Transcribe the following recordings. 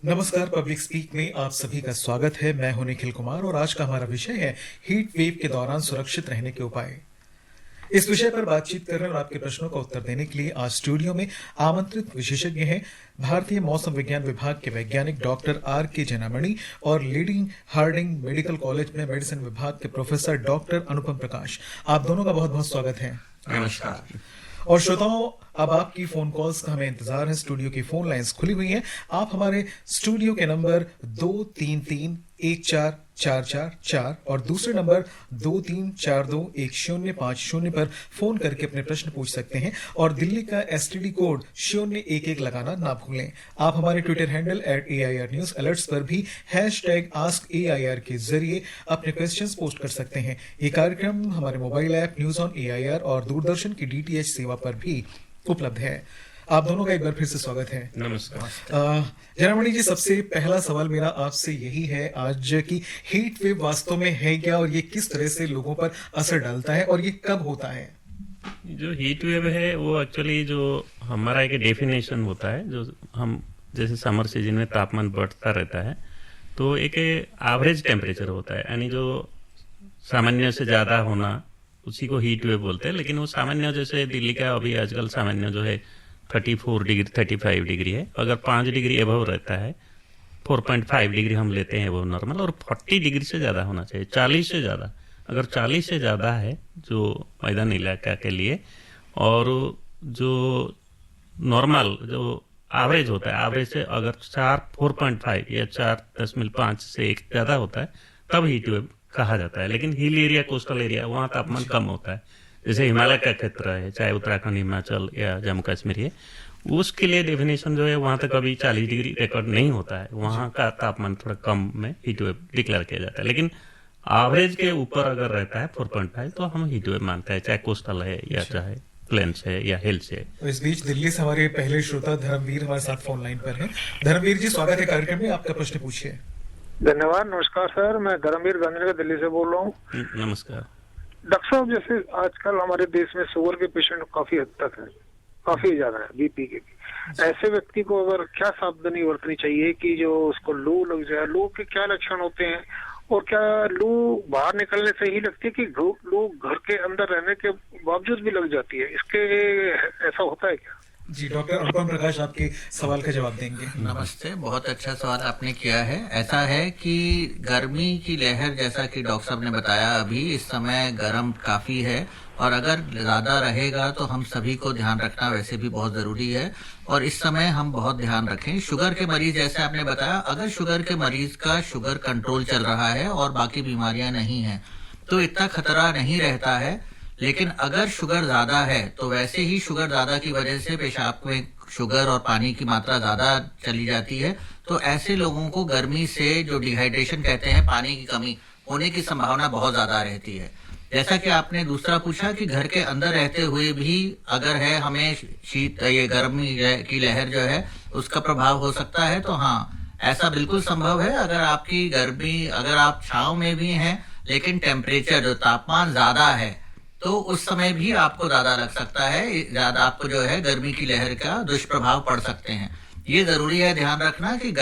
नमस्कार। Public speak में आप सभी का स्वागत है। मैं हूं निखिल कुमार और आज का हमारा विषय है हीट वेव के दौरान सुरक्षित रहने के उपाय। इस विषय पर बातचीत करने और आपके प्रश्नों का उत्तर देने के लिए आज स्टूडियो में आमंत्रित विशेषज्ञ हैं भारतीय मौसम विज्ञान विभाग के वैज्ञानिक डॉक्टर R.K. जैनामणि और लीडिंग हार्डिंग मेडिकल कॉलेज में मेडिसिन विभाग के प्रोफेसर डॉक्टर अनुपम प्रकाश। आप दोनों का बहुत बहुत स्वागत है। नमस्कार। और श्रोताओं, अब आपकी फोन कॉल्स का हमें इंतजार है। स्टूडियो की फोन लाइंस खुली हुई हैं। आप हमारे स्टूडियो के नंबर 233-1444 और दूसरे नंबर 23421050 पर फोन करके अपने प्रश्न पूछ सकते हैं और दिल्ली का STD कोड 011 लगाना ना भूलें। आप हमारे Twitter handle @AIR news alerts पर भी #AskAIR के जरिए अपने क्वेश्चंस पोस्ट कर सकते हैं। ये कार्यक्रम हमारे mobile app news on AIR और दूरदर्शन की DTH सेवा पर भी उपलब्ध है। आप दोनों का एक बार फिर से स्वागत है। नमस्कार। जैनामणि जी, सबसे पहला सवाल मेरा आपसे यही है आज कि हीट वेव वास्तव में है क्या और ये किस तरह से लोगों पर असर डालता है और ये कब होता है? जो हीट वेव है वो एक्चुअली जो हमारा एक डेफिनेशन होता है, जो हम जैसे समर सीजन में तापमान बढ़ता रहता है तो एक एवरेज टेम्परेचर होता है, यानी जो सामान्य से ज्यादा होना उसी को हीट वेव बोलते हैं। लेकिन वो सामान्य जैसे दिल्ली का अभी आजकल सामान्य जो है 34 डिग्री 35 डिग्री है। अगर 5 डिग्री एबव रहता है, 4.5 डिग्री हम लेते हैं वो नॉर्मल, और 40 डिग्री से ज्यादा होना चाहिए, 40 से ज्यादा। अगर 40 से ज्यादा है जो मैदानी इलाका के लिए, और जो नॉर्मल जो एवरेज होता है, एवरेज से अगर 4.5 या 4.5 से एक ज्यादा होता है तब हीट वेव कहा जाता है। लेकिन हिल एरिया, कोस्टल एरिया, वहाँ तापमान कम होता है, जैसे हिमालय का क्षेत्र है, चाहे उत्तराखंड, हिमाचल या जम्मू कश्मीर है, उसके लिए डेफिनेशन जो है वहां तक अभी 40 डिग्री रिकॉर्ड नहीं होता है। वहां का तापमान थोड़ा कम में हीट वेव डिक्लेयर किया जाता है। लेकिन एवरेज के ऊपर अगर रहता है 4.5 तो हम हीट वेव मानते हैं, चाहे कोस्टल है या चाहे प्लेन्स है या हिल्स है। तो इस बीच दिल्ली से हमारे पहले श्रोता धर्मवीर हमारे साथ फोन लाइन पर हैं। धर्मवीर जी, स्वागत है कार्यक्रम में। आपका प्रश्न पूछिए। धन्यवाद। नमस्कार सर, मैं धर्मवीर गांधीनगर दिल्ली से बोल रहा हूँ। नमस्कार डॉक्टर साहब, जैसे आजकल हमारे देश में शुगर के पेशेंट काफी हद तक है, काफी ज्यादा है, बीपी के भी। ऐसे व्यक्ति को अगर क्या सावधानी बरतनी चाहिए कि जो उसको लू लग जाए? लू के क्या लक्षण होते हैं और क्या लू बाहर निकलने से ही लगती है कि लू घर के अंदर रहने के बावजूद भी लग जाती है? इसके ऐसा होता है क्या? जी, डॉक्टर अनुपम प्रकाश आपके सवाल का जवाब देंगे। नमस्ते, बहुत अच्छा सवाल आपने किया है। ऐसा है कि गर्मी की लहर, जैसा कि डॉक्टर साहब ने बताया, अभी इस समय गर्म काफी है और अगर ज्यादा रहेगा तो हम सभी को ध्यान रखना वैसे भी बहुत जरूरी है। और इस समय हम बहुत ध्यान रखें। शुगर के मरीज, जैसे आपने बताया, अगर शुगर के मरीज का शुगर कंट्रोल चल रहा है और बाकी बीमारियां नहीं है तो इतना खतरा नहीं रहता है। लेकिन अगर शुगर ज्यादा है तो वैसे ही शुगर ज्यादा की वजह से पेशाब में शुगर और पानी की मात्रा ज्यादा चली जाती है, तो ऐसे लोगों को गर्मी से जो डिहाइड्रेशन कहते हैं, पानी की कमी होने की संभावना बहुत ज्यादा रहती है। जैसा कि आपने दूसरा पूछा कि घर के अंदर रहते हुए भी अगर है हमें शीत, ये गर्मी की लहर जो है उसका प्रभाव हो सकता है, तो हाँ, ऐसा बिल्कुल संभव है। अगर आपकी गर्मी, अगर आप छांव में भी हैं लेकिन टेम्परेचर, जो तापमान ज्यादा है, तो उस समय भी आपको ज्यादा लग सकता है, ज्यादा आपको जो है गर्मी की लहर का दुष्प्रभाव पड़ सकते हैं। ये जरूरी है ध्यान रखना कि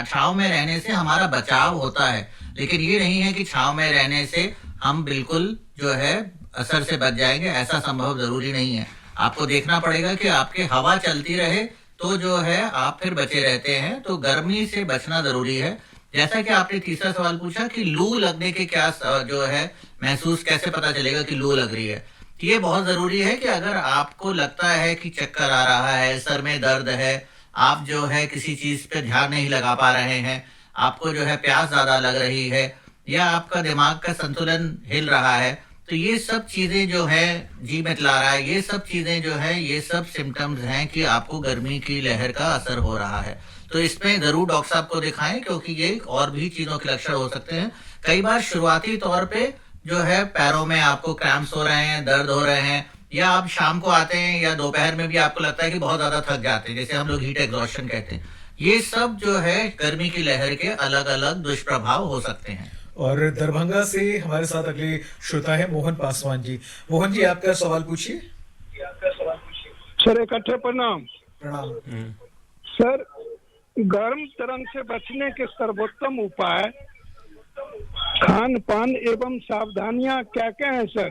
छांव में रहने से हमारा बचाव होता है, लेकिन ये नहीं है कि छांव में रहने से हम बिल्कुल जो है असर से बच जाएंगे, ऐसा संभव जरूरी नहीं है। आपको देखना पड़ेगा कि आपके हवा चलती रहे तो जो है आप फिर बचे रहते हैं। तो गर्मी से बचना जरूरी है। जैसा कि आपने तीसरा सवाल पूछा कि लू लगने के क्या जो है महसूस कैसे पता चलेगा कि लू लग रही है, तो ये बहुत जरूरी है कि अगर आपको लगता है कि चक्कर आ रहा है, सर में दर्द है, आप जो है किसी चीज पे ध्यान नहीं लगा पा रहे हैं, आपको जो है प्यास ज्यादा लग रही है, या आपका दिमाग का संतुलन हिल रहा है, तो ये सब चीजें जो है, जी मितला रहा है, ये सब चीजें जो है, ये सब सिम्टम्स हैं कि आपको गर्मी की लहर का असर हो रहा है। तो इसमें जरूर डॉक्टर साहब को दिखाएं, क्योंकि ये और भी चीजों के लक्षण हो सकते हैं। कई बार शुरुआती तौर पे जो है पैरों में आपको क्रैम्प्स हो रहे हैं, दर्द हो रहे हैं, या आप शाम को आते हैं या दोपहर में भी आपको लगता है कि बहुत ज्यादा थक जाते हैं, जैसे हम लोग हीट एग्जॉस्शन कहते हैं। ये सब जो है गर्मी की लहर के अलग अलग दुष्प्रभाव हो सकते हैं। और दरभंगा से हमारे साथ अगले श्रोता है मोहन पासवान जी। मोहन जी, आपका सवाल पूछिए। सर, इकट्ठे प्रणाम। प्रणाम। सर, गर्म तरंग से बचने के सर्वोत्तम उपाय, खान पान एवं सावधानियां क्या क्या है सर?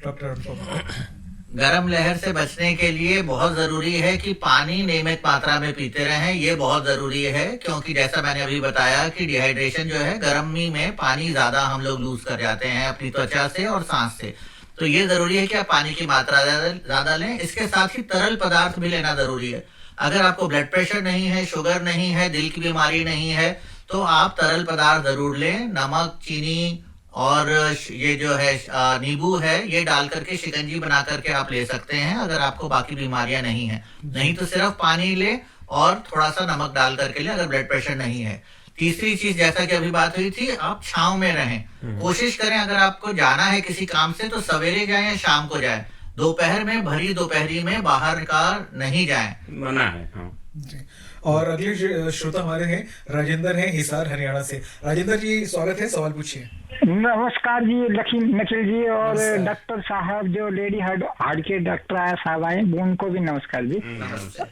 डॉक्टर अनुपम। गर्म लहर से बचने के लिए बहुत जरूरी है कि पानी नियमित मात्रा में पीते रहें। ये बहुत जरूरी है क्योंकि जैसा मैंने अभी बताया कि डिहाइड्रेशन जो है, गर्मी में पानी ज्यादा हम लोग लूज कर जाते हैं अपनी त्वचा से और सांस से। तो ये जरूरी है कि आप पानी की मात्रा ज्यादा लें। इसके साथ ही तरल पदार्थ भी लेना जरूरी है। अगर आपको ब्लड प्रेशर नहीं है, शुगर नहीं है, दिल की बीमारी नहीं है, तो आप तरल पदार्थ जरूर लें। नमक, चीनी और ये जो है नींबू है, ये डाल करके शिकंजी बना करके आप ले सकते हैं अगर आपको बाकी बीमारियां नहीं है। नहीं तो सिर्फ पानी ले और थोड़ा सा नमक डाल करके ले अगर ब्लड प्रेशर नहीं है। तीसरी चीज, जैसा कि अभी बात हुई थी, आप छांव में रहें। कोशिश करें अगर आपको जाना है किसी काम से तो सवेरे जाएं या शाम को जाएं। दोपहर में, भरी दोपहरी में बाहर का नहीं जाएं, मना है। हाँ जी। और अगले श्रोता हमारे हैं राजेंद्र हैं हिसार हरियाणा से। राजेंद्र जी स्वागत है, सवाल पूछिए। नमस्कार जी निखिल जी और नमस्कार। डॉक्टर साहब, जो लेडी हार्ट के डॉक्टर साहब आए उनको भी नमस्कार जी। नमस्ते।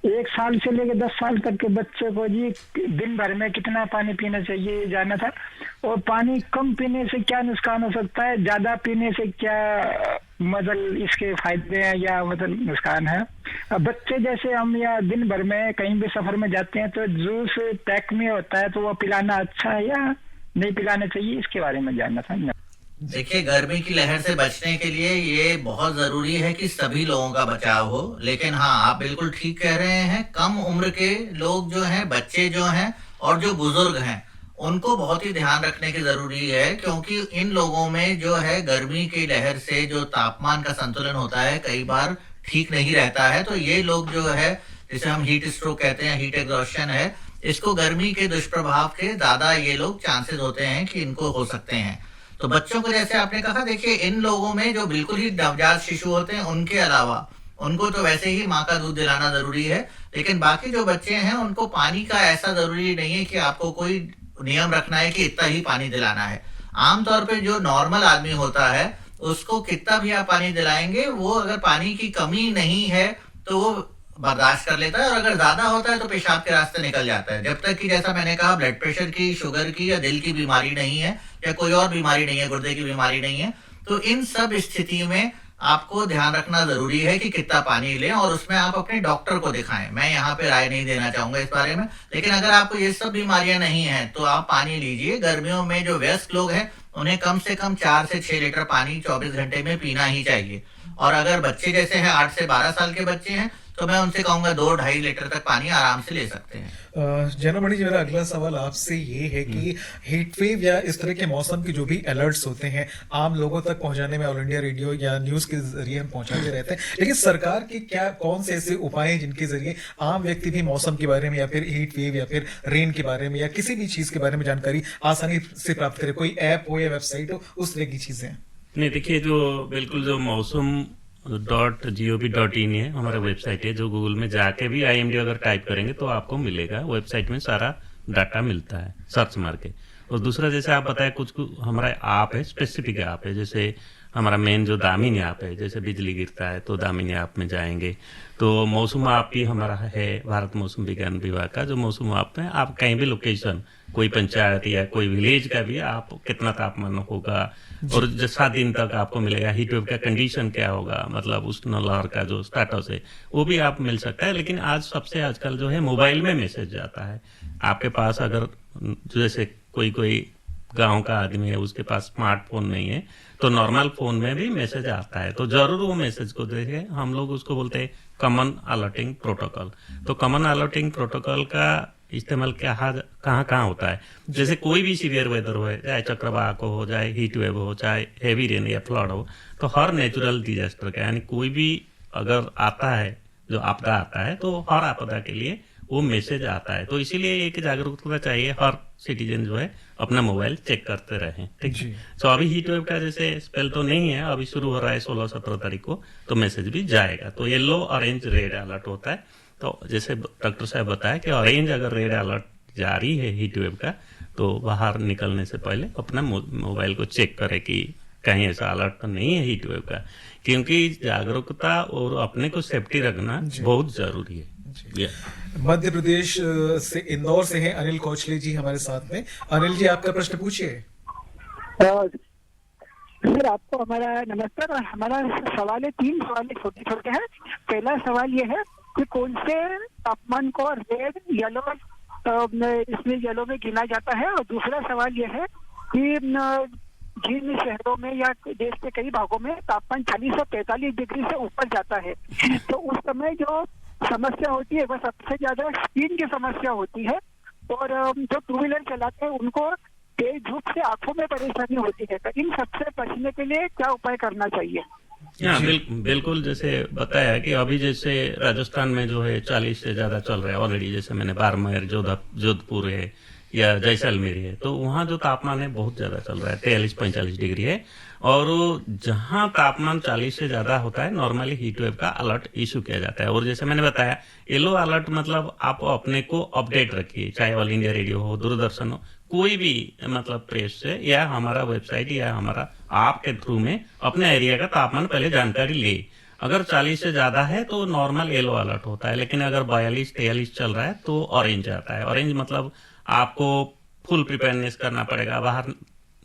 1 साल से लेकर 10 साल तक के बच्चे को जी दिन भर में कितना पानी पीना चाहिए जानना था, और पानी कम पीने से क्या नुकसान हो सकता है, ज्यादा पीने से क्या मतलब इसके फायदे हैं या मतलब नुकसान है। अब बच्चे जैसे हम या दिन भर में कहीं भी सफर में जाते हैं तो जूस पैक में होता है, तो वो पिलाना अच्छा है या नहीं पिलाना चाहिए, इसके बारे में जानना था। देखिए, गर्मी की लहर से बचने के लिए ये बहुत जरूरी है कि सभी लोगों का बचाव हो। लेकिन हाँ, आप बिल्कुल ठीक कह रहे हैं, कम उम्र के लोग जो हैं, बच्चे जो हैं और जो बुजुर्ग हैं, उनको बहुत ही ध्यान रखने की जरूरी है, क्योंकि इन लोगों में जो है गर्मी की लहर से जो तापमान का संतुलन होता है कई बार ठीक नहीं रहता है। तो ये लोग जो है, जिसे हम हीट स्ट्रोक कहते हैं, हीट एग्जॉस्शन है, इसको गर्मी के दुष्प्रभाव के ज्यादा ये लोग चांसेस होते हैं कि इनको हो सकते हैं। तो बच्चों को जैसे आपने कहा, देखिए इन लोगों में जो बिल्कुल ही नवजात शिशु होते हैं उनके अलावा उनको तो वैसे ही माँ का दूध दिलाना जरूरी है। लेकिन बाकी जो बच्चे हैं उनको पानी का ऐसा जरूरी नहीं है कि आपको कोई नियम रखना है कि इतना ही पानी दिलाना है। आमतौर पे जो नॉर्मल आदमी होता है उसको कितना भी आप पानी दिलाएंगे, वो अगर पानी की कमी नहीं है तो वो बर्दाश्त कर लेता है, और अगर ज्यादा होता है तो पेशाब के रास्ते निकल जाता है। जब तक कि जैसा मैंने कहा, ब्लड प्रेशर की, शुगर की या दिल की बीमारी नहीं है या कोई और बीमारी नहीं है, गुर्दे की बीमारी नहीं है, तो इन सब स्थिति में आपको ध्यान रखना जरूरी है कि कितना पानी लें, और उसमें आप अपने डॉक्टर को दिखाएं। मैं यहाँ पे राय नहीं देना चाहूंगा इस बारे में, लेकिन अगर आपको ये सब बीमारियां नहीं है तो आप पानी लीजिए। गर्मियों में जो वयस्क लोग हैं उन्हें कम से कम 4 से 6 लीटर पानी 24 घंटे में पीना ही चाहिए। और अगर बच्चे जैसे हैं, 8 से 12 साल के बच्चे हैं, तो मैं उनसे कहूंगा 2-2.5 लीटर तक पानी आराम से ले सकते हैं। जैनमणि जी, मेरा अगला सवाल आपसे ये है कि हीट वेव या इस तरह के मौसम के जो भी अलर्ट्स होते हैं, आम लोगों तक पहुंचाने में ऑल इंडिया रेडियो या न्यूज के जरिए हम पहुंचाते रहते हैं, लेकिन सरकार के क्या कौन से ऐसे उपाय हैं जिनके जरिए आम व्यक्ति भी मौसम के बारे में या फिर हीट वेव या फिर रेन के बारे में या किसी भी चीज के बारे में जानकारी आसानी से प्राप्त करे? कोई ऐप हो या वेबसाइट हो, उस तरह की चीजें? नहीं, देखिए जो बिल्कुल जो मौसम .gov.in है हमारा वेबसाइट है, जो गूगल में जाके भी IMD अगर टाइप करेंगे तो आपको मिलेगा। वेबसाइट में सारा डाटा मिलता है सर्च मार के। और दूसरा, जैसे आप बताए, कुछ हमारा ऐप है, स्पेसिफिक ऐप है, जैसे हमारा मेन जो दामिनी ऐप है, जैसे बिजली गिरता है तो दामिनी ऐप में जाएंगे तो मौसम ऐप भी हमारा है, भारत मौसम विज्ञान विभाग का जो मौसम ऐप है। आप कहीं भी लोकेशन, कोई पंचायत या कोई विलेज का भी, आप कितना तापमान होगा और 7 दिन तक आपको मिलेगा, हीट वेव का कंडीशन क्या होगा, मतलब उष्ण लहर का जो स्टेटस है वो भी आप मिल सकता है। लेकिन आज सबसे आजकल जो है मोबाइल में मैसेज जाता है आपके पास। अगर जैसे कोई गांव का आदमी है, उसके पास स्मार्टफोन नहीं है, तो नॉर्मल फोन में भी मैसेज आता है, तो जरूर वो मैसेज को देखें। हम लोग उसको बोलते हैं कॉमन अलर्टिंग प्रोटोकॉल। तो कॉमन अलर्टिंग प्रोटोकॉल का इस्तेमाल कहाँ होता है, जैसे कोई भी सीवियर वेदर हो, चाहे चक्रवात हो, चाहे हीट वेव हो, चाहे हेवी रेन या फ्लड हो, तो हर नेचुरल डिजास्टर का, यानी कोई भी अगर आता है, जो आपदा आता है, तो हर आपदा के लिए वो मैसेज आता है। तो इसीलिए एक जागरूकता चाहिए, हर सिटीजन जो है अपना मोबाइल चेक करते रहें। ठीक है। तो अभी हीट वेव का जैसे स्पेल तो नहीं है, अभी शुरू हो रहा है 16-17 तारीख को, तो मैसेज भी जाएगा। तो येलो, ऑरेंज, रेड अलर्ट होता है। तो जैसे डॉक्टर साहब बताया कि ऑरेंज अगर रेड अलर्ट जारी है हीट वेव का, तो बाहर निकलने से पहले अपना मोबाइल को चेक करें कि कहीं ऐसा अलर्ट तो नहीं है हीट वेव का, क्योंकि जागरूकता और अपने को सेफ्टी रखना बहुत जरूरी है। या मध्य प्रदेश से इंदौर से हैं अनिल कौचले जी हमारे साथ में। अनिल जी, आपका प्रश्न पूछिए। सर, आपको हमारा नमस्कार। और हमारा सवाल है, 3 सवाल छोटे छोटे हैं। पहला सवाल ये है कि कौन से तापमान को रेड, येलो, इसमें येलो में गिना जाता है। और दूसरा सवाल ये है कि जिन शहरों में या देश के कई भागों में तापमान 40 से 45 डिग्री से ऊपर जाता है, तो उस समय जो समस्या होती है वह सबसे ज्यादा स्किन की समस्या होती है। और जो 2 व्हीलर चलाते हैं उनको तेज धूप से आंखों में परेशानी होती है। तो इन सबसे बचने के लिए क्या उपाय करना चाहिए? हाँ, बिल्कुल जैसे बताया कि अभी जैसे राजस्थान में जो है 40 से ज्यादा चल रहा है ऑलरेडी, जैसे मैंने बाड़मेर, जोधपुर है या जैसलमेर है, तो वहाँ जो तापमान है बहुत ज्यादा चल रहा है, 43-45 डिग्री है। और जहाँ तापमान 40 से ज्यादा होता है नॉर्मली हीट वेव का अलर्ट इशू किया जाता है। और जैसे मैंने बताया, येलो अलर्ट मतलब आप अपने को अपडेट रखिए, चाहे ऑल इंडिया रेडियो हो, दूरदर्शन हो, कोई भी मतलब प्रेस से या हमारा वेबसाइट या हमारा ऐप के थ्रू में अपने एरिया का तापमान पहले जानकारी ले। अगर 40 से ज्यादा है तो नॉर्मल येलो अलर्ट होता है, लेकिन अगर 42-43 चल रहा है तो ऑरेंज आता है। ऑरेंज मतलब आपको फुल प्रिपेयरनेस करना पड़ेगा, बाहर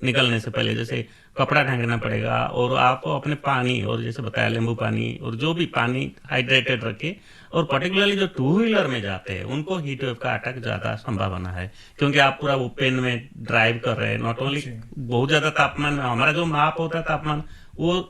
निकलने से पहले जैसे कपड़ा ढंकना पड़ेगा, और आपको अपने पानी, और जैसे बताया नींबू पानी और जो भी पानी हाइड्रेटेड रखे। और पर्टिकुलरली जो 2 व्हीलर में जाते हैं उनको हीट वेव का अटैक ज्यादा संभावना है, क्योंकि आप पूरा ओपन में ड्राइव कर रहे हैं। नॉट ओनली बहुत ज्यादा तापमान में, हमारा जो माप होता है तापमान, वो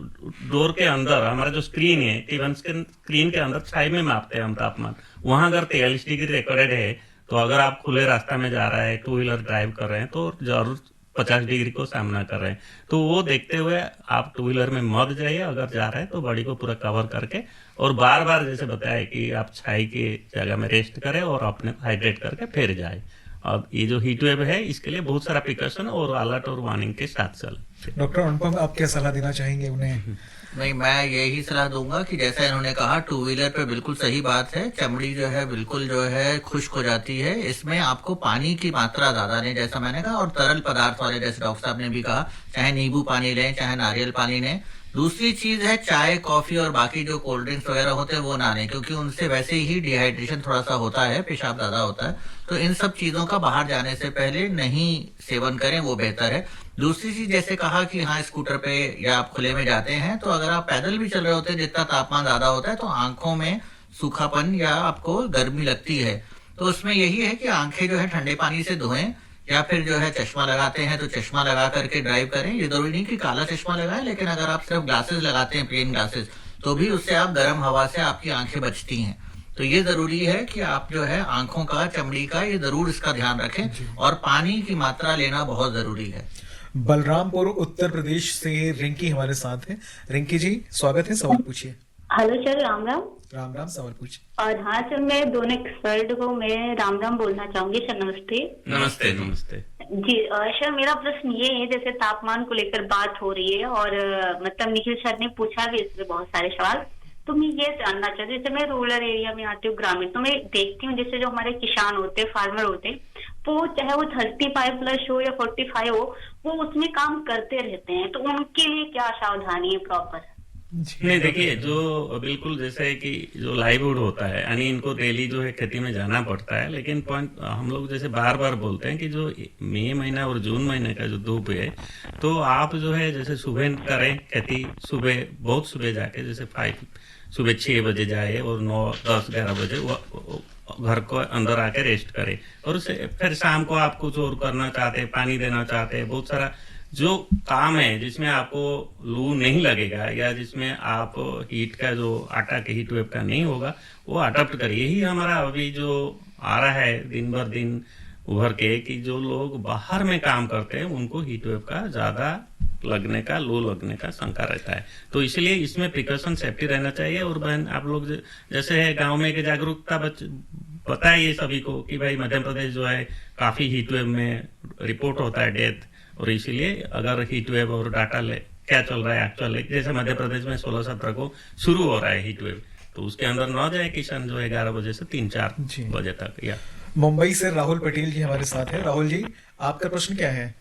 डोर के अंदर हमारा जो स्क्रीन है, इवन स्क्रीन के अंदर छाई में मापते हैं हम तापमान। वहां अगर 43 डिग्री रिकॉर्डेड है, तो अगर आप खुले रास्ता में जा रहा है, 2 व्हीलर ड्राइव कर रहे हैं, तो जरूर 50 डिग्री को सामना कर रहे हैं। तो वो देखते हुए आप 2 व्हीलर में मत जाइए, अगर जा रहे हैं तो बॉडी को पूरा कवर करके, और बार बार जैसे बताया कि आप छाई की जगह में रेस्ट करें और अपने हाइड्रेट करके फिर जाए। अब ये जो हीट वेव है इसके लिए बहुत सारा प्रिकॉशन और अलर्ट और वार्निंग के साथ चल। डॉक्टर अनुपम, आप क्या सलाह देना चाहेंगे उन्हें? नहीं, मैं यही सलाह दूंगा कि जैसा इन्होंने कहा, 2 व्हीलर पे बिल्कुल सही बात है। चमड़ी जो है बिल्कुल जो है खुश्क हो जाती है। इसमें आपको पानी की मात्रा ज्यादा लें, जैसा मैंने कहा, और तरल पदार्थ वाले, जैसे डॉक्टर साहब ने भी कहा, चाहे नींबू पानी लें, चाहे नारियल पानी लें। दूसरी चीज है, चाय, कॉफी और बाकी जो कोल्ड ड्रिंक्स वगैरह होते हैं वो ना लें, क्योंकि उनसे वैसे ही डिहाइड्रेशन थोड़ा सा होता है, पेशाब ज्यादा होता है। तो इन सब चीजों का बाहर जाने से पहले नहीं सेवन करें, वो बेहतर है। दूसरी चीज, जैसे कहा कि हाँ, स्कूटर पे या आप खुले में जाते हैं, तो अगर आप पैदल भी चल रहे होते हैं, जितना तापमान ज्यादा होता है तो आंखों में सूखापन या आपको गर्मी लगती है। तो उसमें यही है कि आंखें जो है ठंडे पानी से धोएं, या फिर जो है चश्मा लगाते हैं तो चश्मा लगा करके ड्राइव करें। ये जरूरी नहीं कि काला चश्मा लगाएं, लेकिन अगर आप सिर्फ ग्लासेस लगाते हैं, प्लेन ग्लासेस, तो भी उससे आप गर्म हवा से आपकी आंखें बचती हैं। तो ये जरूरी है कि आप जो है आंखों का, चमड़ी का, ये जरूर इसका ध्यान रखें। और पानी की मात्रा लेना बहुत जरूरी है। बलरामपुर उत्तर प्रदेश से रिंकी हमारे साथ है। रिंकी जी, स्वागत है, सवाल पूछिए। Hello sir, Ram Ram. राम राम, सवाल पूछिए। और हाँ सर, मैं दोनों एक्सपर्ट को मैं राम राम बोलना चाहूंगी। सर नमस्ते। नमस्ते। नमस्ते जी सर, मेरा प्रश्न ये है, जैसे तापमान को लेकर बात हो रही है और मतलब निखिल सर ने पूछा भी इसमें बहुत सारे सवाल, तो मैं ये जानना चाहती हूँ, जैसे मैं रूरल एरिया में आती हूँ, ग्रामीण, तो मैं देखती हूँ जैसे जो हमारे किसान होते हैं, फार्मर होते हैं, वो चाहे वो 35+ हो या 45 हो, वो उसमें काम करते रहते हैं। तो उनके लिए क्या सावधानी है प्रॉपर? नहीं, देखिए, जो बिल्कुल जैसे कि जो लाइवलीहुड होता है, यानी इनको डेली जो है खेती में जाना पड़ता है, लेकिन पॉइंट हम लोग जैसे बार बार बोलते हैं कि जो मई महीना और जून महीने का जो धूप है, तो आप जो है जैसे सुबह करें खेती, सुबह बहुत सुबह जाके, जैसे सुबह 6 बजे जाए और 9, 10, 11 बजे वो घर को अंदर आके रेस्ट करे, और उससे फिर शाम को आप कुछ और करना चाहते हैं, पानी देना चाहते हैं, बहुत सारा जो काम है जिसमें आपको लू नहीं लगेगा या जिसमें आप हीट का जो अटैक हीट वेव का नहीं होगा, वो अडॉप्ट करिए। यही हमारा अभी जो आ रहा है दिन भर दिन उभर के, कि जो लोग बाहर में काम करते हैं उनको हीट वेव का ज्यादा लगने का, लू लगने का शंका रहता है। तो इसलिए इसमें प्रिकॉशन, सेफ्टी रहना चाहिए। और बहन, आप लोग जैसे है गांव में एक जागरूकता बताइए सभी को कि भाई मध्य प्रदेश जो है काफी हीट वेव में रिपोर्ट होता है डेथ, और इसीलिए अगर हीट वेव और डाटा ले क्या चल रहा है एक्चुअली, जैसे मध्य प्रदेश में 16-17 को शुरू हो रहा है हीट वेव, तो उसके अंदर न जाए किसान जो है 11 बजे से 3-4 बजे तक। या मुंबई से राहुल पटेल जी हमारे साथ है। राहुल जी, आपका प्रश्न क्या है?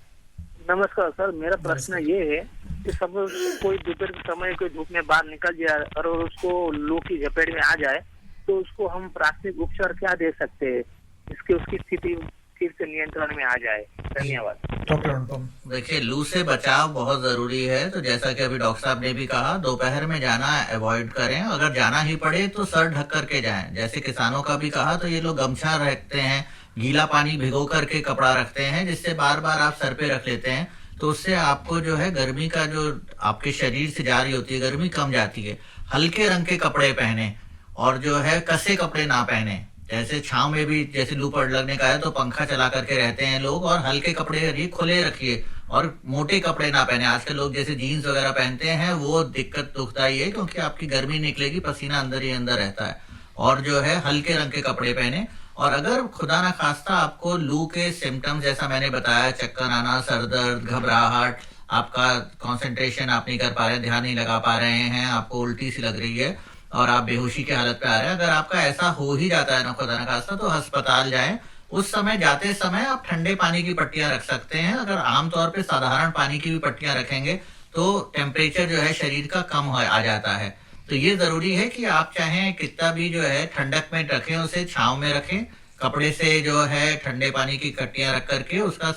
नमस्कार सर, मेरा प्रश्न ये है कि सब कोई दोपहर के समय कोई धूप में बाहर निकल जाए और उसको लू की झपेट में आ जाए, तो उसको हम प्राथमिक उपचार क्या दे सकते हैं इसके उसकी स्थिति फिर से नियंत्रण में आ जाए? धन्यवाद। डॉक्टर अनुपम। देखिए, लू से बचाव बहुत जरूरी है। तो जैसा कि अभी डॉक्टर साहब ने भी कहा, दोपहर में जाना अवॉइड करें। अगर जाना ही पड़े तो सर ढक करके जाएं। जैसे किसानों का भी कहा, तो ये लोग गमछा रखते हैं, गीला पानी भिगो करके कपड़ा रखते हैं, जिससे बार बार आप सर पे रख लेते हैं। तो उससे आपको जो है गर्मी का जो आपके शरीर से जा रही होती है गर्मी कम जाती है। हल्के रंग के कपड़े पहने और जो है कसे कपड़े ना पहने। जैसे छांव में भी जैसे लू पड़ लगने का है तो पंखा चला करके रहते हैं लोग, और हल्के कपड़े यदि खुले रखिए और मोटे कपड़े ना पहने। आजकल लोग जैसे जीन्स वगैरह पहनते हैं, वो दिक्कत दुखता ही है, क्योंकि आपकी गर्मी निकलेगी, पसीना अंदर ही अंदर रहता है। और जो है हल्के रंग के कपड़े पहने। और अगर खुदा ना खास्ता आपको लू के सिम्टम्स जैसा मैंने बताया, चक्कर आना, सर दर्द, घबराहट, आपका कंसंट्रेशन आप नहीं कर पा रहे, ध्यान नहीं लगा पा रहे हैं, आपको उल्टी सी लग रही है और आप बेहोशी की हालत पे आ रहे हैं, अगर आपका ऐसा हो ही जाता है ना खुदा ना खास्ता, तो अस्पताल जाएं। उस समय जाते समय आप ठंडे पानी की पट्टियां रख सकते हैं। अगर आमतौर पे साधारण पानी की भी पट्टियां रखेंगे तो टेम्परेचर जो है शरीर का कम आ जाता है। तो ये जरूरी है कि आप चाहें कितना भी जो है ठंडक में रखें, उसे छांव में रखें, कपड़े से जो है ठंडे पानी की कट्टियां रख करके उसका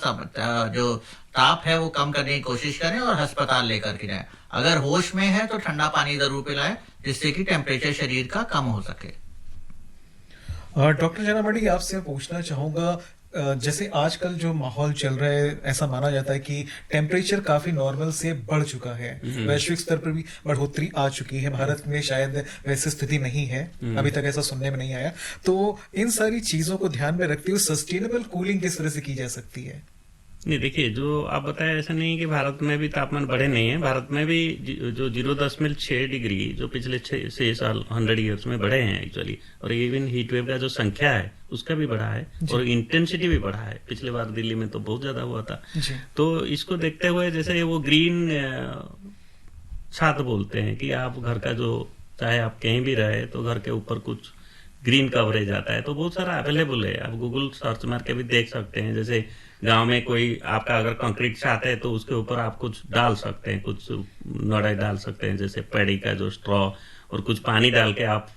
जो ताप है वो कम करने की कोशिश करें और अस्पताल लेकर के जाएं। अगर होश में है तो ठंडा पानी जरूर पिलाएं, जिससे कि टेम्परेचर शरीर का कम हो सके। डॉक्टर जनामणि, आपसे पूछना चाहूंगा, जैसे आजकल जो माहौल चल रहा है, ऐसा माना जाता है कि टेम्परेचर काफी नॉर्मल से बढ़ चुका है, वैश्विक स्तर पर भी बढ़ोतरी आ चुकी है। भारत में शायद वैसी स्थिति नहीं है, अभी तक ऐसा सुनने में नहीं आया। तो इन सारी चीजों को ध्यान में रखते हुए सस्टेनेबल कूलिंग किस तरह से की जा सकती है? नहीं, देखिए, जो आप बताया, ऐसा नहीं है कि भारत में भी तापमान बढ़े नहीं है। भारत में भी जो 0.6 डिग्री जो पिछले 6 साल 100 ईयर्स में बढ़े हैं एक्चुअली, और इवन हीट वेव का जो संख्या है उसका भी बढ़ा है और इंटेंसिटी भी बढ़ा है। पिछले बार दिल्ली में तो बहुत ज्यादा हुआ था। तो इसको देखते हुए, जैसे वो ग्रीन छात बोलते हैं कि आप घर का जो, चाहे आप कहीं भी रहे तो घर के ऊपर कुछ ग्रीन कवरेज आता है, तो बहुत सारा अवेलेबल है। आप गूगल सर्च मार के भी देख सकते हैं। जैसे गांव में कोई आपका अगर कंक्रीट छात है तो उसके ऊपर आप कुछ डाल सकते हैं, कुछ नड़े डाल सकते हैं, जैसे पैडी का जो स्ट्रॉ, और कुछ पानी डाल के आप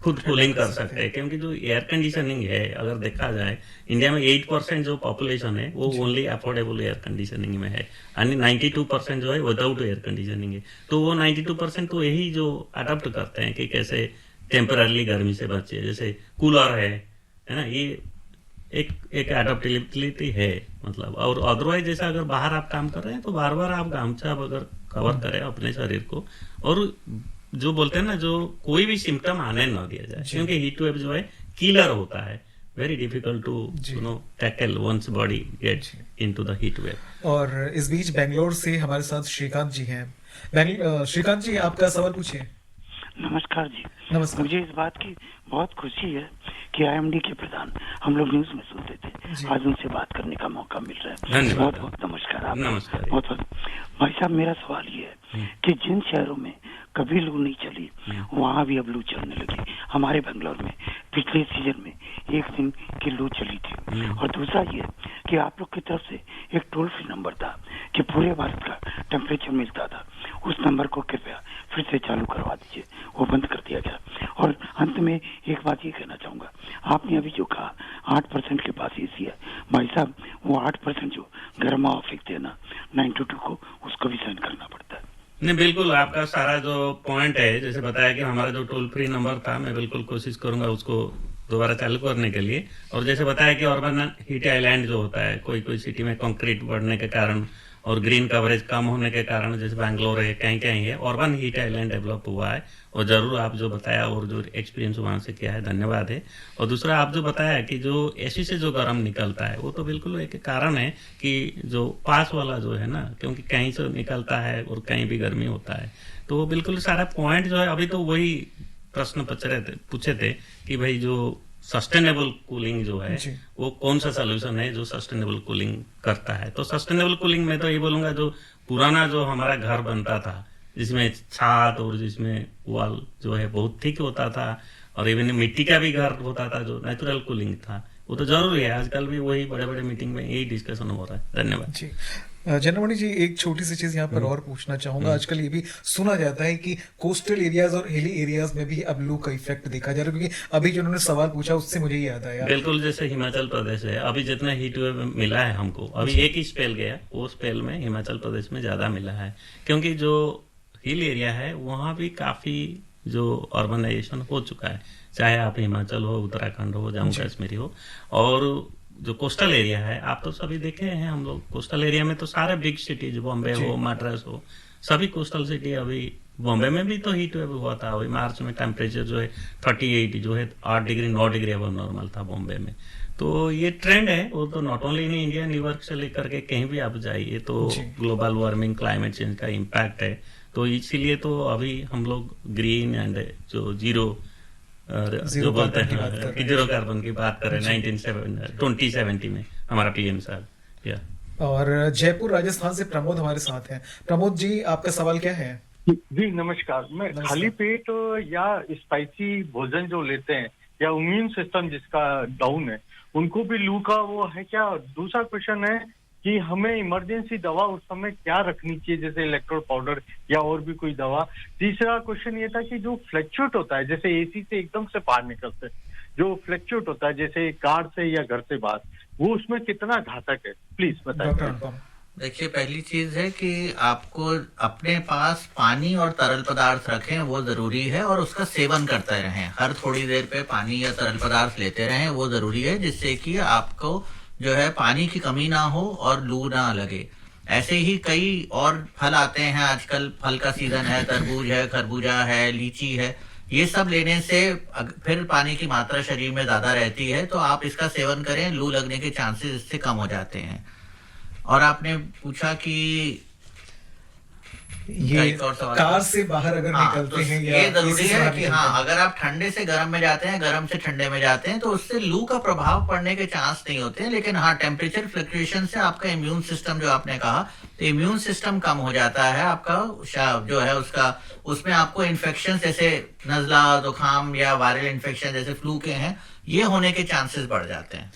खुद कूलिंग कर सकते हैं। क्योंकि जो एयर कंडीशनिंग है, अगर देखा जाए, इंडिया में 8% जो पॉपुलेशन है वो ओनली अफोर्डेबल एयर कंडीशनिंग में है, यानी 92% जो है विदाउट एयर कंडीशनिंग है। तो वो 92% तो यही जो अडॉप्ट करते हैं कि कैसे टेम्पररी गर्मी से बचे। जैसे कूलर है ना, ये एक एडप्टेबिलिटी है मतलब। और अदरवाइज जैसे अगर बाहर आप काम कर रहे हैं तो बार बार आप गामछा अगर कवर करें अपने शरीर को, और जो बोलते हैं ना, जो कोई भी सिम्टम आने न दिया जाए, क्योंकि हीट वेव जो है किलर होता है, very difficult to tackle once body get into the heat wave. और इस बीच बेंगलोर से हमारे साथ श्रीकांत जी हैं। श्रीकांत जी, आपका सवाल पूछिए। नमस्कार जी। नमस्कार। मुझे इस बात की बहुत खुशी है कि आईएमडी के प्रधान हम लोग न्यूज में सुनते थे, आज उनसे बात करने का मौका मिल रहा है। बहुत बहुत नमस्कार आपका। नमस्कार। बहुत बहुत भाई साहब, मेरा सवाल ये है कि जिन शहरों में कभी लू नहीं चली, वहाँ भी अब लू चलने लगी। हमारे बेंगलोर में पिछले सीजन में एक दिन की लू चली थी। और दूसरा ये कि आप लोग की तरफ से एक टोल फ्री नंबर था कि पूरे भारत का टेम्परेचर मिलता था, उस नंबर को कृपया फिर से चालू करवा दीजिए, वो बंद कर दिया गया। और अंत में एक बात ये कहना चाहूंगा, आपने अभी जो कहा 8% के पास एसी है, भाई साहब वो 8% जो गर्म हवा फेंकते हैं ना 92 को, उसको भी सहन करना पड़ता है। नहीं, बिल्कुल, आपका सारा जो पॉइंट है, जैसे बताया कि हमारा जो टोल फ्री नंबर था, मैं बिल्कुल कोशिश करूंगा उसको दोबारा चालू करने के लिए। और जैसे बताया कि अर्बन हीट आइलैंड जो होता है, कोई कोई सिटी में कंक्रीट बढ़ने के कारण और ग्रीन कवरेज कम होने के कारण, जैसे बैंगलोर है, कहीं कहीं है, अर्बन हीट आइलैंड डेवलप हुआ है। और जरूर आप जो बताया और जो एक्सपीरियंस वहां से किया है, धन्यवाद है। और दूसरा आप जो बताया कि जो एसी से जो गर्म निकलता है, वो तो बिल्कुल एक कारण है कि जो पास वाला जो है ना, क्योंकि कहीं से निकलता है और कहीं भी गर्मी होता है, तो वो बिल्कुल सारा पॉइंट जो है, अभी तो वही प्रश्न पूछे थे कि भाई जो सस्टेनेबल कूलिंग जो है वो कौन सा सोल्यूशन है जो सस्टेनेबल कूलिंग करता है। तो सस्टेनेबल कूलिंग में तो ये बोलूंगा, जो पुराना जो हमारा घर बनता था, जिसमें छत और जिसमें वॉल जो है बहुत थिक होता था, और इवन मिट्टी का भी घर होता था, जो नेचुरल कूलिंग था, वो तो जरूरी है। आजकल भी वही बड़े बड़े मीटिंग में यही डिस्कशन हो रहा है। धन्यवाद जी। जनरमणि जी, एक छोटी सी चीज यहाँ पर और पूछना चाहूंगा। आजकल ये भी सुना जाता है कि कोस्टल एरियाज और हिली एरियाज में भी अब लू का इफेक्ट देखा जा रहा है, क्योंकि अभी जो उन्होंने सवाल पूछा उससे मुझे याद आया। बिल्कुल, जैसे हिमाचल प्रदेश है, अभी जितना हीट वेव मिला है हमको, अभी एक ही स्पेल गया, वो स्पेल में हिमाचल प्रदेश में ज्यादा मिला है, क्योंकि जो हिल एरिया है वहाँ भी काफी जो अर्बनाइजेशन हो चुका है, चाहे आप हिमाचल हो, उत्तराखंड हो, जम्मू कश्मीर हो। और जो कोस्टल एरिया है, आप तो सभी देखे हैं, हम लोग कोस्टल एरिया में तो सारे बिग सिटीज, बॉम्बे हो, मद्रास हो, सभी कोस्टल सिटी, अभी बॉम्बे में भी तो हीट वेव हुआ था अभी मार्च में, टेम्परेचर जो है 38 जो है 8 डिग्री 9 डिग्री अब नॉर्मल था बॉम्बे में। तो ये ट्रेंड है, वो तो not only in India, New York से लेकर के कहीं भी आप जाइए तो ग्लोबल वार्मिंग, क्लाइमेट चेंज का इम्पैक्ट है। तो इसीलिए तो अभी हम लोग ग्रीन एंड जो जीरो जो बोलते हैं कि जीरो कार्बन की बात करें 2070 में हमारा पीएम साहब। और जयपुर राजस्थान से प्रमोद हमारे साथ हैं। प्रमोद जी, आपका सवाल क्या है? जी नमस्कार। मैं खाली पेट या स्पाइसी भोजन जो लेते हैं या इम्यून सिस्टम जिसका डाउन है, उनको भी लू का वो है क्या? दूसरा क्वेश्चन है कि हमें इमरजेंसी दवा उस समय क्या रखनी चाहिए, जैसे इलेक्ट्रोल पाउडर या और भी कोई दवा। तीसरा क्वेश्चन ये था कि जो फ्लैक्चुएट होता है, जैसे एसी से एकदम से बाहर निकलते हैं, जो फ्लैक्चुएट होता है जैसे कार से या घर से बाहर, वो उसमें कितना घातक है, प्लीज बताइए। देखिए, पहली चीज है कि आपको अपने पास पानी और तरल पदार्थ रखें, वो जरूरी है, और उसका सेवन करते रहें। हर थोड़ी देर पे पानी या तरल पदार्थ लेते रहें, वो जरूरी है, जिससे कि आपको जो है पानी की कमी ना हो और लू ना लगे। ऐसे ही कई और फल आते हैं आजकल, फल का सीजन है, तरबूज है, खरबूजा है, लीची है, ये सब लेने से फिर पानी की मात्रा शरीर में ज्यादा रहती है, तो आप इसका सेवन करें, लू लगने के चांसेस इससे कम हो जाते हैं। और आपने पूछा कि ये कार से बाहर अगर निकलते हैं, या ये जरूरी है कि हाँ, अगर आप ठंडे से गर्म में जाते हैं, गर्म से ठंडे में जाते हैं, तो उससे लू का प्रभाव पड़ने के चांस नहीं होते हैं। लेकिन हाँ, टेम्परेचर फ्लक्चुएशन से आपका इम्यून सिस्टम, जो आपने कहा, तो इम्यून सिस्टम कम हो जाता है आपका, जो है उसका, उसमें आपको इन्फेक्शन जैसे नजला, जुकाम या वायरल इन्फेक्शन जैसे फ्लू के हैं, ये होने के चांसेस बढ़ जाते हैं।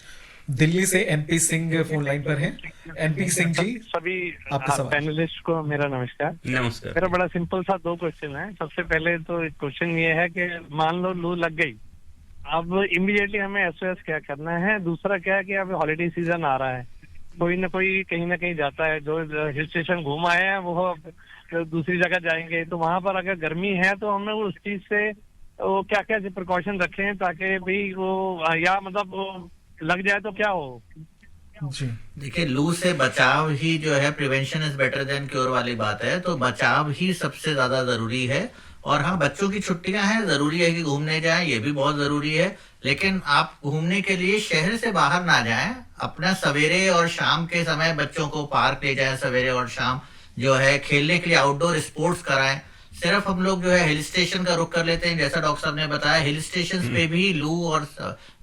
दिल्ली से एनपी सिंह फोन लाइन पर हैं। एनपी सिंह जी, सभी आपका पैनलिस्ट को मेरा नमस्कार। नमस्कार। मेरा बड़ा सिंपल सा 2 क्वेश्चन है। सबसे पहले तो क्वेश्चन ये है कि मान लो लू लग गई, अब इमीडिएटली हमें एसओएस क्या करना है? दूसरा क्या है कि अब हॉलीडे सीजन आ रहा है, कोई ना कोई कहीं ना कहीं जाता है, जो हिल स्टेशन घूम आए हैं वो दूसरी जगह जाएंगे, तो वहां पर अगर गर्मी है तो हमें उस चीज से वो क्या क्या प्रिकॉशन रखें ताकि भाई वो, या मतलब वो लग जाए तो क्या हो? जी देखिए, लू से बचाव ही जो है, prevention is better than cure वाली बात है, तो बचाव ही सबसे ज्यादा जरूरी है। और हाँ, बच्चों की छुट्टियां हैं, जरूरी है कि घूमने जाएं, ये भी बहुत जरूरी है। लेकिन आप घूमने के लिए शहर से बाहर ना जाएं, अपना सवेरे और शाम के समय बच्चों को पार्क ले जाएं, सवेरे और शाम जो है खेलने के लिए आउटडोर स्पोर्ट्स कराएं। सिर्फ हम लोग जो है हिल स्टेशन का रुख कर लेते हैं, जैसा डॉक्टर साहब ने बताया, हिल स्टेशन पे भी लू और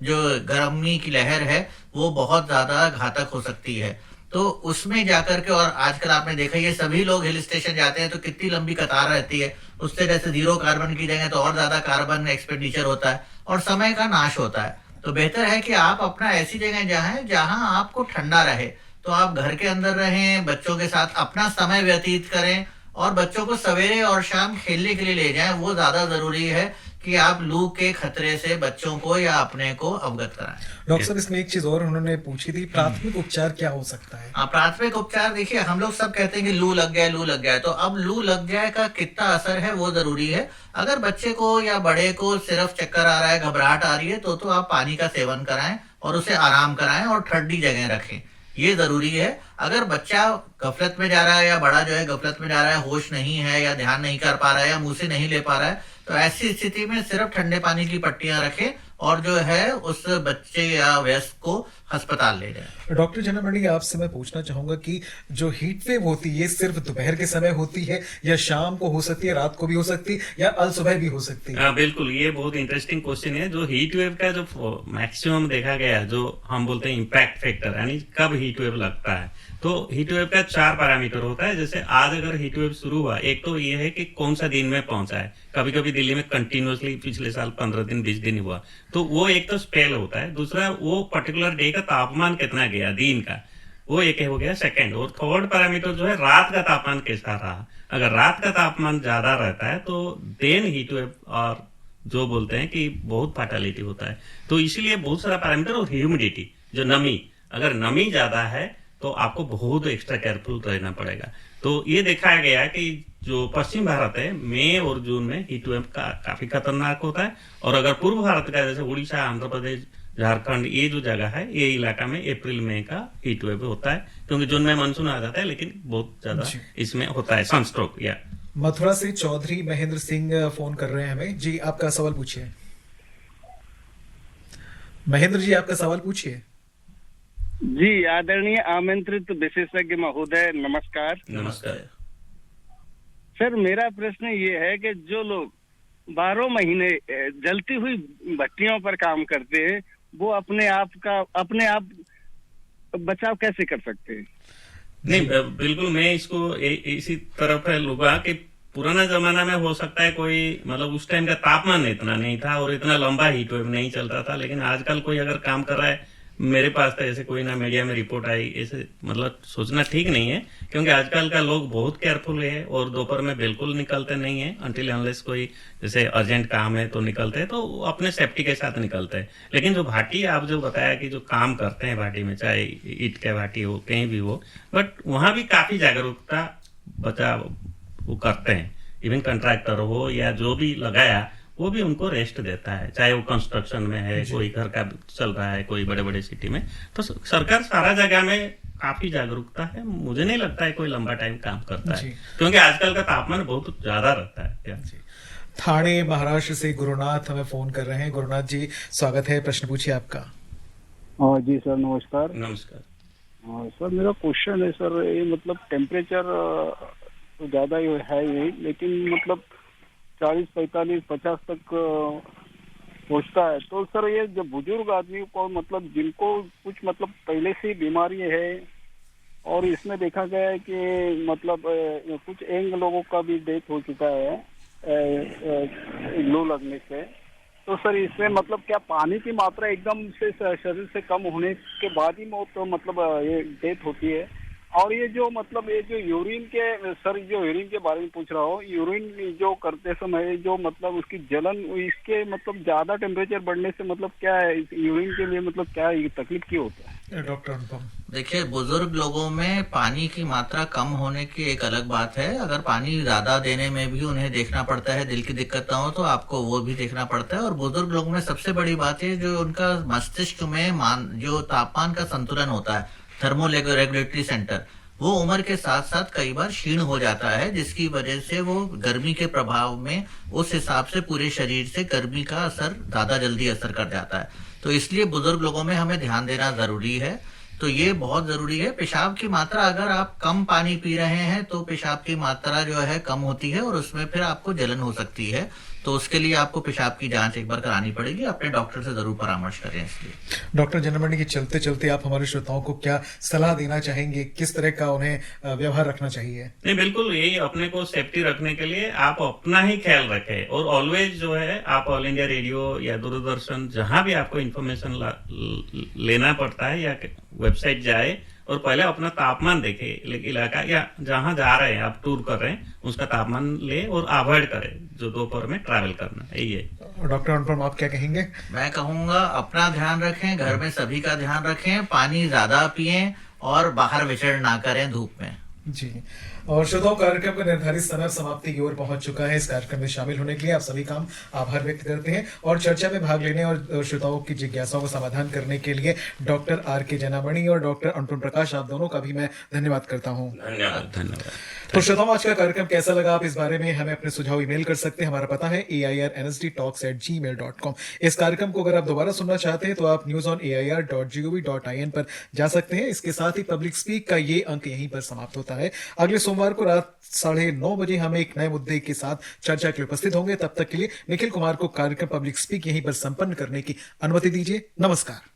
जो गर्मी की लहर है वो बहुत ज्यादा घातक हो सकती है। तो उसमें जाकर के, और आजकल आपने देखा ये सभी लोग हिल स्टेशन जाते हैं तो कितनी लंबी कतार रहती है, उससे जैसे जीरो कार्बन की जगह तो और ज्यादा कार्बन एक्सपेंडिचर होता है और समय का नाश होता है। तो बेहतर है कि आप अपना ऐसी जगह जाएं जहां आपको ठंडा रहे, तो आप घर के अंदर रहें, बच्चों के साथ अपना समय व्यतीत करें और बच्चों को सवेरे और शाम खेलने के लिए ले जाएं। वो ज्यादा जरूरी है कि आप लू के खतरे से बच्चों को या अपने को अवगत कराएं। डॉक्टर साहब, इसमें एक चीज और उन्होंने पूछी थी, प्राथमिक उपचार क्या हो सकता है? हाँ, प्राथमिक उपचार, देखिए हम लोग सब कहते हैं कि लू लग गया, तो अब लू लग जाए का कितना असर है वो जरूरी है। अगर बच्चे को या बड़े को सिर्फ चक्कर आ रहा है, घबराहट आ रही है, तो आप पानी का सेवन कराएं और उसे आराम कराएं और ठंडी जगह रखें, ये जरूरी है। अगर बच्चा गफलत में जा रहा है या बड़ा जो है गफलत में जा रहा है, होश नहीं है या ध्यान नहीं कर पा रहा है या मुंह से नहीं ले पा रहा है, तो ऐसी स्थिति में सिर्फ ठंडे पानी की पट्टियां रखें और जो है उस बच्चे या वयस्क को अस्पताल ले जाए। डॉक्टर जनमणि, आपसे मैं पूछना चाहूंगा कि जो हीट वेव होती है सिर्फ दोपहर के समय होती है या शाम को हो सकती है, रात को भी हो सकती है, या अल सुबह भी हो सकती है? बिल्कुल, ये बहुत इंटरेस्टिंग क्वेश्चन है। जो हीट वेव का जो मैक्सिमम देखा गया, जो हम बोलते हैं इम्पैक्ट फैक्टर, यानी कब हीट वेव लगता है, तो हीट वेव का 4 पैरामीटर होता है। जैसे आज अगर हीट वेव शुरू हुआ, एक तो ये है कि कौन सा दिन में पहुंचा है, कभी कभी दिल्ली में कंटिन्यूअसली पिछले साल 15 दिन 20 दिन हुआ, तो वो एक तो स्पेल होता है। दूसरा, वो पर्टिकुलर डे का तापमान कितना गया दिन का, वो एक हो गया सेकंड। और थर्ड पैरामीटर जो है रात का तापमान कैसा रहा। अगर रात का तापमान ज्यादा रहता है तो देन हीट वेव और जो बोलते हैं कि बहुत फर्टिलिटी होता है। तो इसीलिए बहुत सारा पैरामीटर। और ह्यूमिडिटी जो नमी, अगर नमी ज्यादा है तो आपको बहुत एक्स्ट्रा केयरफुल रहना पड़ेगा। तो ये देखा गया कि जो पश्चिम भारत है मई और जून में हीट वेव का काफी खतरनाक होता है। और अगर पूर्व भारत का जैसे उड़ीसा, आंध्र प्रदेश, झारखंड, ये जो जगह है ये इलाका में अप्रैल मई का हीट वेव होता है, क्योंकि जून में मानसून आ जाता है लेकिन बहुत ज्यादा इसमें होता है सनस्ट्रोक। या मथुरा से चौधरी महेंद्र सिंह फोन कर रहे हैं हमें। जी आपका सवाल पूछिए। महेंद्र जी आपका सवाल पूछिए। जी, आदरणीय आमंत्रित विशेषज्ञ महोदय नमस्कार। नमस्कार सर, मेरा प्रश्न ये है कि जो लोग 12 महीने जलती हुई भट्टियों पर काम करते हैं वो अपने आप बचाव कैसे कर सकते हैं? नहीं, बिल्कुल मैं इसको इसी तरफ लूंगा कि पुराना जमाना में हो सकता है कोई मतलब उस टाइम का तापमान इतना नहीं था और इतना लंबा हीट वेव नहीं चलता था। लेकिन आजकल कोई अगर काम कर रहा है, मेरे पास तो ऐसे कोई ना मीडिया में रिपोर्ट आई, ऐसे मतलब सोचना ठीक नहीं है, क्योंकि आजकल का लोग बहुत केयरफुल है और दोपहर में बिल्कुल निकलते नहीं है अनटिल अनलेस कोई जैसे अर्जेंट काम है तो निकलते हैं, तो अपने सेफ्टी के साथ निकलते हैं। लेकिन जो भाटी आप जो बताया कि जो काम करते हैं भाटी में, चाहे ईट के भाटी हो कहीं भी हो, बट वहां भी काफी जागरूकता बचाव वो करते हैं। इवन कंट्रैक्टर हो या जो भी लगाया वो भी उनको रेस्ट देता है, चाहे वो कंस्ट्रक्शन में है, कोई घर का चल रहा है, कोई बड़े बड़े सिटी में। तो सरकार सारा जगह में काफी जागरूकता है। मुझे नहीं लगता है कोई लंबा टाइम काम करता है, क्योंकि आजकल का तापमान बहुत ज्यादा रहता है। थाने महाराष्ट्र से गुरुनाथ हमें फोन कर रहे हैं। गुरुनाथ जी स्वागत है, प्रश्न पूछिए आपका। जी सर नमस्कार। नमस्कार सर, मेरा क्वेश्चन है सर, ये मतलब टेम्परेचर तो ज्यादा ही है नहीं, लेकिन मतलब 40, 45, 50 तक पहुंचता है। तो सर ये जो बुजुर्ग आदमी को मतलब जिनको कुछ मतलब पहले से बीमारी है और इसमें देखा गया है कि मतलब कुछ यंग लोगों का भी डेथ हो चुका है लू लगने से, तो सर इसमें मतलब क्या पानी की मात्रा एकदम से शरीर से कम होने के बाद ही मौत तो मतलब ये डेथ होती है? और ये जो मतलब ये जो यूरिन के सर जो यूरिन के बारे में पूछ रहा हूँ, यूरिन जो करते समय जो मतलब उसकी जलन, इसके मतलब ज्यादा टेम्परेचर बढ़ने से मतलब क्या है यूरिन के लिए मतलब क्या तकलीफ क्यों होता है? डॉक्टर अनुपम। देखिए, बुजुर्ग लोगों में पानी की मात्रा कम होने की एक अलग बात है। अगर पानी ज्यादा देने में भी उन्हें देखना पड़ता है, दिल की दिक्कत ना हो तो आपको वो भी देखना पड़ता है। और बुजुर्ग लोगों में सबसे बड़ी बात है जो उनका मस्तिष्क में जो तापमान का संतुलन होता है, थर्मो रेगुलेटरी सेंटर, वो उम्र के साथ साथ कई बार क्षीण हो जाता है, जिसकी वजह से वो गर्मी के प्रभाव में उस हिसाब से पूरे शरीर से गर्मी का असर ज्यादा जल्दी असर कर जाता है। तो इसलिए बुजुर्ग लोगों में हमें ध्यान देना जरूरी है। तो ये बहुत जरूरी है। पेशाब की मात्रा, अगर आप कम पानी पी रहे हैं तो पेशाब की मात्रा जो है कम होती है और उसमें फिर आपको जलन हो सकती है। तो उसके लिए आपको पेशाब की जांच एक बार करानी पड़ेगी। अपने डॉक्टर से जरूर परामर्श करें। इसलिए डॉक्टर जनमंडी के चलते चलते आप हमारे श्रोताओं को क्या सलाह देना चाहेंगे, किस तरह का उन्हें व्यवहार रखना चाहिए? नहीं, बिल्कुल यही अपने को सेफ्टी रखने के लिए आप अपना ही ख्याल रखें। और ऑलवेज जो है आप ऑल इंडिया रेडियो या दूरदर्शन जहां भी आपको इन्फॉर्मेशन लेना पड़ता है या वेबसाइट जाए और पहले अपना तापमान देखे, इलाका या जहां जा रहे हैं आप टूर कर रहे हैं उसका तापमान ले और अवॉइड करें जो दोपहर में ट्रैवल करना है। ये डॉक्टर अनुपम आप क्या कहेंगे? मैं कहूंगा अपना ध्यान रखें, घर में सभी का ध्यान रखें, पानी ज्यादा पिएं और बाहर विचरण ना करें धूप में। जी, और श्रोताओं कार्यक्रम का निर्धारित समय समाप्ति की ओर पहुंच चुका है। इस कार्यक्रम में शामिल होने के लिए आप सभी का आभार व्यक्त करते हैं और चर्चा में भाग लेने और श्रोताओं की जिज्ञासाओं का समाधान करने के लिए डॉक्टर आर.के. जनामणि और डॉक्टर अनुपम प्रकाश, आप दोनों का भी मैं धन्यवाद करता हूं। धन्यवाद। तो श्रोताओं, आज का कार्यक्रम कैसा लगा आप इस बारे में हमें अपने सुझाव ईमेल कर सकते हैं। हमारा पता है airnsdtalks@gmail.com। इस कार्यक्रम को अगर आप दोबारा सुनना चाहते हैं तो आप newsonair.gov.in पर जा सकते हैं। इसके साथ ही पब्लिक स्पीक का ये अंक यहीं पर समाप्त होता है। अगले सोमवार को रात 9:30 बजे हम एक नए मुद्दे के साथ चर्चा के लिए उपस्थित होंगे। तब तक के लिए निखिल कुमार को कार्यक्रम पब्लिक स्पीक यहीं पर संपन्न करने की अनुमति दीजिए। नमस्कार।